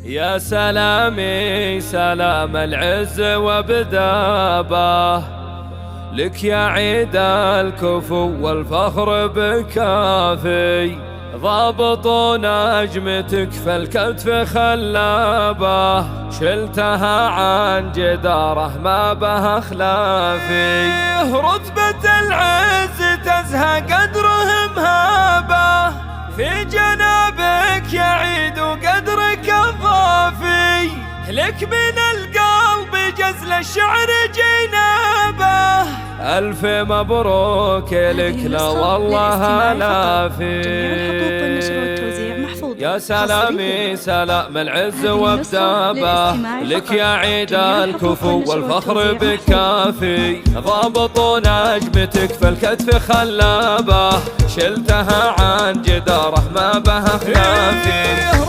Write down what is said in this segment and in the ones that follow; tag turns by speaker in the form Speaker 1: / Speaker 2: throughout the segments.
Speaker 1: يا سلامي سلام العز وبدابه لك يا عيد الكفو والفخر بكافي، ضابط نجمتك في الكتف خلابه، شلتها عن جداره ما بها خلافي. رتبة العز تزهى قدره مهابه، في جنابك يا عيد وقدرك الضافي، لك من القلب جزل الشعر جنابه، ألف مبروك لك لا والله لافي. يا سلامي سلام العز وبدابه لك يا عيد الكفو والفخر بكافي، ضابط نجمتك في الكتف خلابه، شلتها عن جداره ما بها خلافي.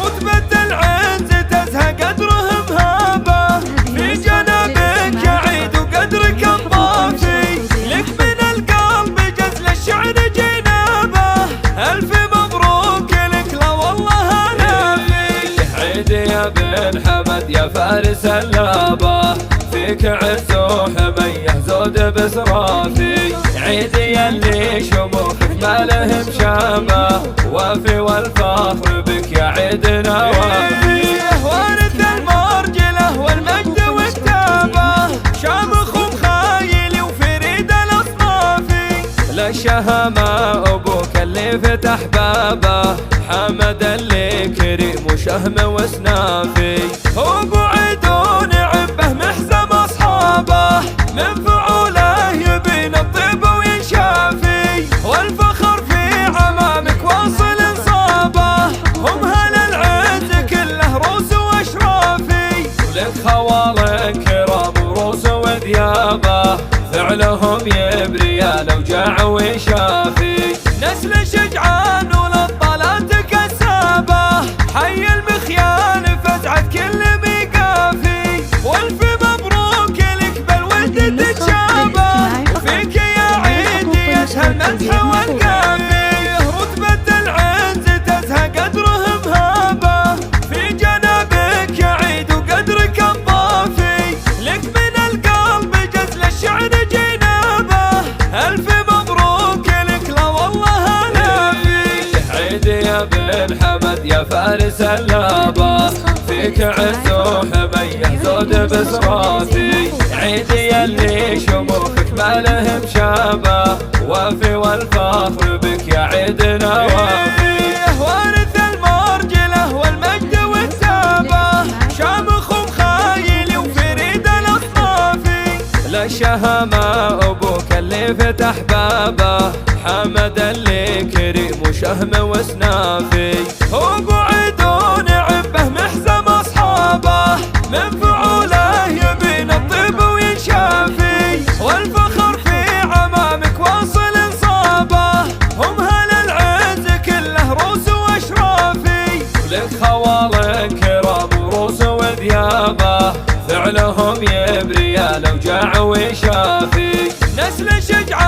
Speaker 1: رتبة العز تزهى قدره مهابه، في جنابك يا عيد وقدرك الضافي، لك من القلب جزل الشعر جنابه، ألف مبروك لك لا والله لافي. عيد يا بن حمد يا فارس اللابه، فيك عز وحميه زود بسرافي، عيد يلي شموخك ما لهم شامه، وافي والفخر بك يا عيدنا وافي. وارث المرجله والمجد والتابه، شامخ ومخايل وفريد الاصنافي، للشهامه ابوك اللي فتح بابه، حمد اللي كريم وشهم وسنافي، ابو عيدون عبه محزم اصحابه، من فعوله يبين الطيب وينشافي، والفخر في عمامك واصل انصابه، هم هل العز كله روس واشرافي، ولك خوال كرام وروس وذيابه، فعلهم يبري الاوجاع ويشافي، نسل شجعان وللطلات كسابه، حي المخيال فزعت كل ميقافي، والف مبروك لك بالود تتشابه، وفيك يا عيد يشهى المدح والقافي. رتبة العز تزهى قدره مهابه، في جنابك يا عيد وقدرك الضافي، لك من القلب جزل الشعر جنابه، ألف مبروك لك لا والله لافي. عيد يا بن حمد يا فارس اللابه، فيك عز وحميه زود بسرافي، عيد يلي شموخك ما لهم شابه، وافي والفخر بك يا عيدنا وافي. وارث المرجله والمجد والتابه، شامخ ومخايل وفريد الاصنافي، للشهامه ابوك اللي فتح بابه، حمد اللي كريم وشهم وسنافي، ابو عيدون عبه محزم اصحابه، من فعوله يبين الطيب وينشافي، والفخر في عمامك واصل انصابه، هم هل العز كله روس واشرافي، ولك خوال كرام وروس وذيابه، فعلهم يبري الاوجاع ويشافي، نسل شجعان